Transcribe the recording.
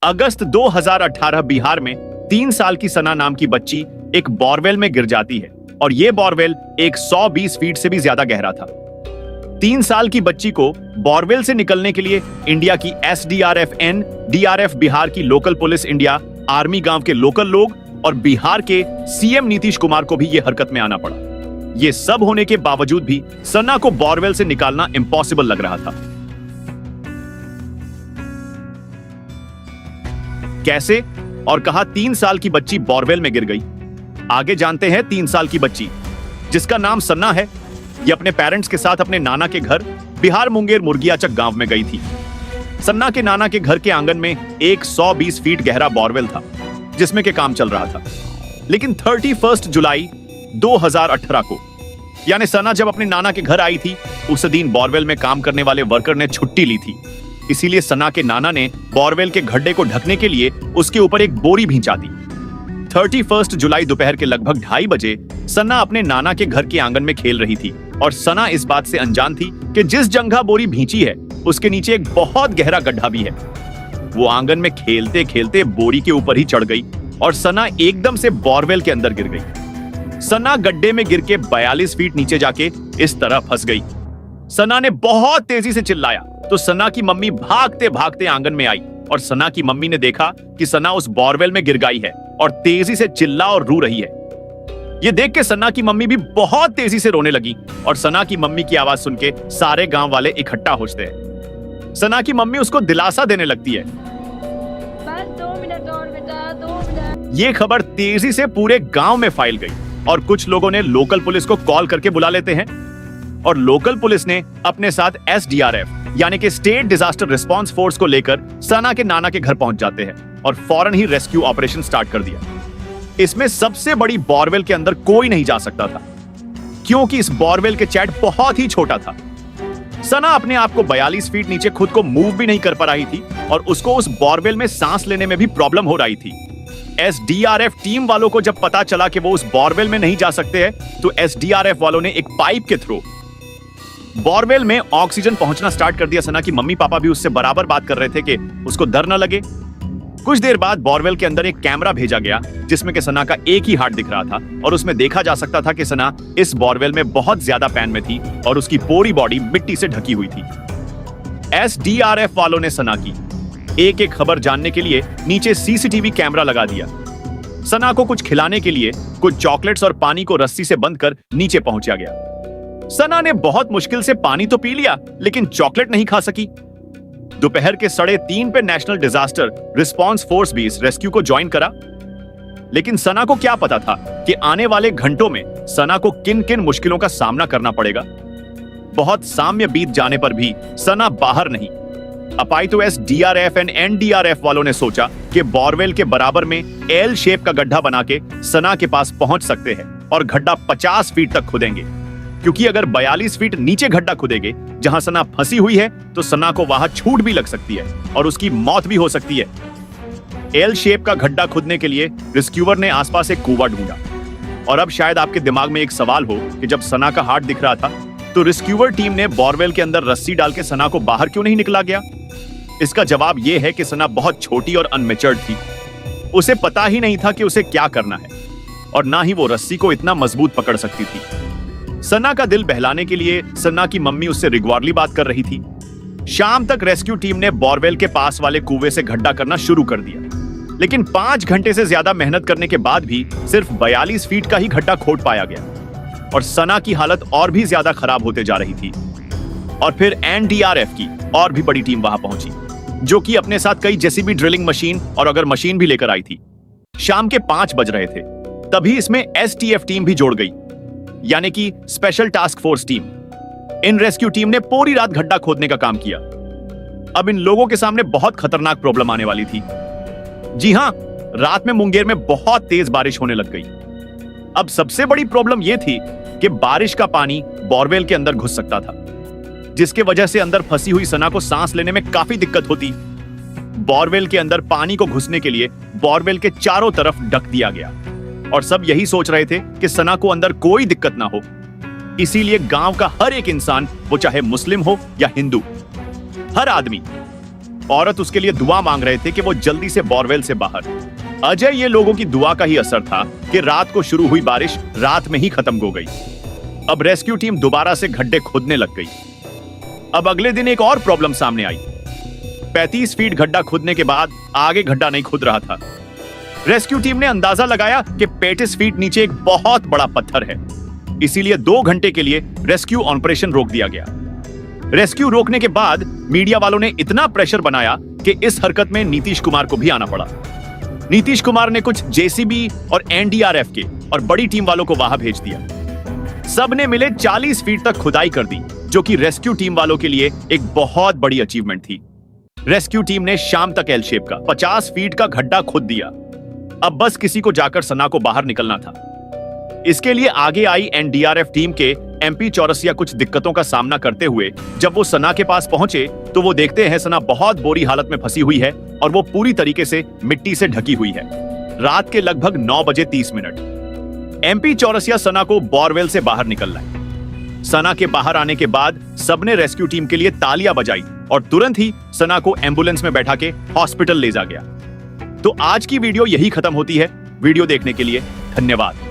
अगस्त 2018 बिहार में 3 साल की सना नाम की बच्ची एक बोरवेल में गिर जाती है और यह बोरवेल 120 फीट से भी ज्यादा गहरा था। 3 साल की बच्ची को बोरवेल से निकलने के लिए इंडिया की एसडीआरएफ डीआरएफ, बिहार की लोकल पुलिस इंडिया, आर्मी, गांव के लोकल लोग और बिहार के सीएम नीतीश कुमार को भी यह हरकत में आना पड़ा। यह सब होने के बावजूद भी सना को बोरवेल से निकालना इम्पॉसिबल लग रहा था। कैसे और कहा 3 साल की बच्ची बोरवेल में गिर गई? आगे जानते हैं। 3 साल की बच्ची जिसका नाम सन्ना है, ये अपने पेरेंट्स के साथ अपने नाना के घर बिहार मुंगेर मुर्गियाचक गांव में गई थी। सन्ना के नाना के घर के आंगन में 120 फीट गहरा बोरवेल था जिसमें के काम चल रहा था। लेकिन 31 जुलाई 2018 को, यानी सन्ना जब अपने नाना के घर आई थी, उस दिन बोरवेल में काम करने वाले वर्कर ने छुट्टी ली थी। इसीलिए सन्ना के नाना ने बोरवेल के गड्ढे को ढकने के लिए उसके ऊपर एक बोरी भिंचा दी। 31 जुलाई दोपहर के लगभग 2:30 बजे सन्ना अपने नाना के घर के आंगन में खेल रही थी और सन्ना इस बात से अनजान थी कि जिस जगह बोरी भींची है उसके नीचे एक बहुत गहरा गड्ढा भी है। वो आंगन में खेलते खेलते बोरी के ऊपर ही चढ़ गई और सन्ना एकदम से बोरवेल के अंदर गिर गई। सन्ना गड्ढे में गिर के 42 फीट नीचे जाके इस तरह फंस गई। सन्ना ने बहुत तेजी से चिल्लाया तो सन्ना की मम्मी भागते भागते आंगन में आई और सन्ना की मम्मी ने देखा कि सन्ना उस बोरवेल में गिर गई है और तेजी से चिल्ला और रो रही है। ये देख के सन्ना की मम्मी भी बहुत तेजी से रोने लगी और सन्ना की मम्मी की आवाज सुन के सारे गांव वाले इकट्ठा होते हैं। सन्ना की मम्मी उसको दिलासा देने लगती है। बस 2 मिनट और बेटा, 2 मिनट। ये खबर तेजी से पूरे गांव में फैल गई और कुछ लोगों ने लोकल पुलिस को कॉल करके बुला लेते हैं और लोकल पुलिस ने अपने साथ एसडीआरएफ यानी कि स्टेट डिजास्टर रिस्पांस फोर्स को लेकर सना के नाना के घर पहुंच जाते हैं और फौरन ही रेस्क्यू ऑपरेशन स्टार्ट कर दिया। इसमें सबसे बड़ी बोरवेल के अंदर कोई नहीं जा सकता था क्योंकि इस बोरवेल के चैट बहुत ही छोटा था। सना अपने आप को 42 फीट नीचे खुद को मूव भी नहीं कर पा रही थी और उसको उस बोरवेल में सांस लेने में भी प्रॉब्लम हो रही थी। एसडीआरएफ टीम वालों को जब पता चला कि वो उस बोरवेल में नहीं जा सकते हैं तो एसडीआरएफ वालों ने एक पाइप के थ्रू बोरवेल में ऑक्सीजन पहुंचना स्टार्ट कर दिया। सना की मम्मी पापा भी उससे बराबर बात कर रहे थे कि उसको डर न लगे। कुछ देर बाद बोरवेल के अंदर एक कैमरा भेजा गया जिसमें कि सना का एक ही हार्ट दिख रहा था और उसमें देखा जा सकता था कि सना इस बोरवेल में बहुत ज्यादा पैन में थी और उसकी पूरी बॉडी मिट्टी से ढकी हुई थी। एसडीआरएफ वालों ने सना की एक एक खबर जानने के लिए नीचे सीसीटीवी कैमरा लगा दिया। सना को कुछ खिलाने के लिए कुछ चॉकलेट्स और पानी को रस्सी से बंद कर नीचे पहुंचा गया। सना ने बहुत मुश्किल से पानी तो पी लिया लेकिन चॉकलेट नहीं खा सकी। दोपहर के 3:30 पे नेशनल डिजास्टर रिस्पांस फोर्स भी इस रेस्क्यू को ज्वाइन करा। लेकिन सना को क्या पता था कि आने वाले घंटों में सना को किन किन मुश्किलों का सामना करना पड़ेगा। बहुत साम्य बीत जाने पर भी सना बाहर नहीं। अपाइतोएस डीआरएफ एंड एनडीआरएफ वालों ने सोचा कि बोरवेल के बराबर में एल शेप का गड्ढा बना के सना के पास पहुंच सकते हैं और गड्ढा 50 फीट तक खुदेंगे, क्योंकि अगर 42 फीट नीचे गड्ढा खुदेंगे जहां सना फंसी हुई है तो सना को वहां छूट भी लग सकती है और उसकी मौत भी हो सकती है। एल शेप का गड्ढा खुदने के लिए रिस्क्यूअर ने आसपास एक कुआं ढूंढा। और अब शायद आपके दिमाग में एक सवाल हो कि जब सना का हार्ट दिख रहा था तो रिस्क्यूअर टीम ने बोरवेल के अंदर रस्सी डाल के सना को बाहर क्यों नहीं निकला गया? इसका जवाब यह है कि सना बहुत छोटी और अनमेच्योर्ड थी। उसे पता ही नहीं था कि उसे क्या करना है और ना ही वो रस्सी को इतना मजबूत पकड़ सकती थी। सना का दिल बहलाने के लिए सना की मम्मी उससे रिग्वारली बात कर रही थी। शाम तक रेस्क्यू टीम ने बोरवेल के पास वाले कुएं से गड्ढा करना शुरू कर दिया, लेकिन 5 घंटे से ज्यादा मेहनत करने के बाद भी सिर्फ 42 फीट का ही गड्ढा खोद पाया गया और सना की हालत और भी ज्यादा खराब होते जा रही थी। और फिर एनडीआरएफ की और भी बड़ी टीम वहां पहुंची जो कि अपने साथ कई जेसीबी ड्रिलिंग मशीन और अगर मशीन भी लेकर आई थी। शाम के 5 बज रहे थे तभी इसमें एसटीएफ टीम भी जोड़ गई, यानी कि स्पेशल टास्क फोर्स टीम। इन रेस्क्यू टीम ने पूरी रात गड्ढा खोदने का काम किया। अब इन लोगों के सामने बहुत खतरनाक प्रॉब्लम आने वाली थी। जी हां, रात में मुंगेर में बहुत तेज बारिश होने लग गई। अब सबसे बड़ी प्रॉब्लम यह थी कि बारिश का पानी बोरवेल के अंदर घुस सकता था, जिसके वजह से अंदर फंसी हुई सना को सांस लेने में काफी दिक्कत होती। बोरवेल के अंदर पानी को घुसने के लिए बोरवेल के चारों तरफ ढक दिया गया और सब यही सोच रहे थे कि सना को अंदर कोई दिक्कत ना हो। इसीलिए गांव का हर एक इंसान, वो चाहे मुस्लिम हो या हिंदू, हर आदमी औरत उसके लिए दुआ मांग रहे थे कि वो जल्दी से बोरवेल से बाहर। अजय ये लोगों की दुआ का ही असर था कि रात को शुरू हुई बारिश रात में ही खत्म हो गई। अब रेस्क्यू टीम दोबारा से गड्ढे खोदने लग गई। अब अगले दिन एक और प्रॉब्लम सामने आई। 35 फीट गड्ढा खोदने के बाद आगे गड्ढा नहीं खुद रहा था। रेस्क्यू टीम ने अंदाजा लगाया कि 35 फीट नीचे एक बहुत बड़ा पत्थर है, इसीलिए 2 घंटे के लिए रेस्क्यू ऑपरेशन रोक दिया गया। रेस्क्यू रोकने के बाद मीडिया वालों ने इतना प्रेशर बनाया कि इस हरकत में नीतीश कुमार को भी आना पड़ा। नीतीश कुमार ने कुछ जेसीबी और एनडीआरएफ के और बड़ी टीम वालों को वहां भेज दिया। सब ने मिले 40 फीट तक खुदाई कर दी, जो कि रेस्क्यू टीम वालों के लिए एक बहुत बड़ी अचीवमेंट थी। रेस्क्यू टीम ने शाम तक एल शेप का 50 फीट का गड्ढा खोद दिया। अब बस किसी को जाकर सना को बाहर निकलना था। इसके लिए आगे आई एनडीआरएफ टीम के एमपी चौरसिया कुछ दिक्कतों का सामना करते हुए जब वो सना के पास पहुंचे तो वो देखते हैं सना बहुत बुरी हालत में फंसी हुई है और वो पूरी तरीके से मिट्टी से ढकी हुई है। रात के लगभग 9:30 एमपी चौरसिया सना को बोरवेल से बाहर निकल लाए। सना के बाहर आने के बाद सबने रेस्क्यू टीम के लिए तालियां बजाई और तुरंत ही सना को एम्बुलेंस में बैठा के हॉस्पिटल ले जा गया। तो आज की वीडियो यही खत्म होती है। वीडियो देखने के लिए धन्यवाद।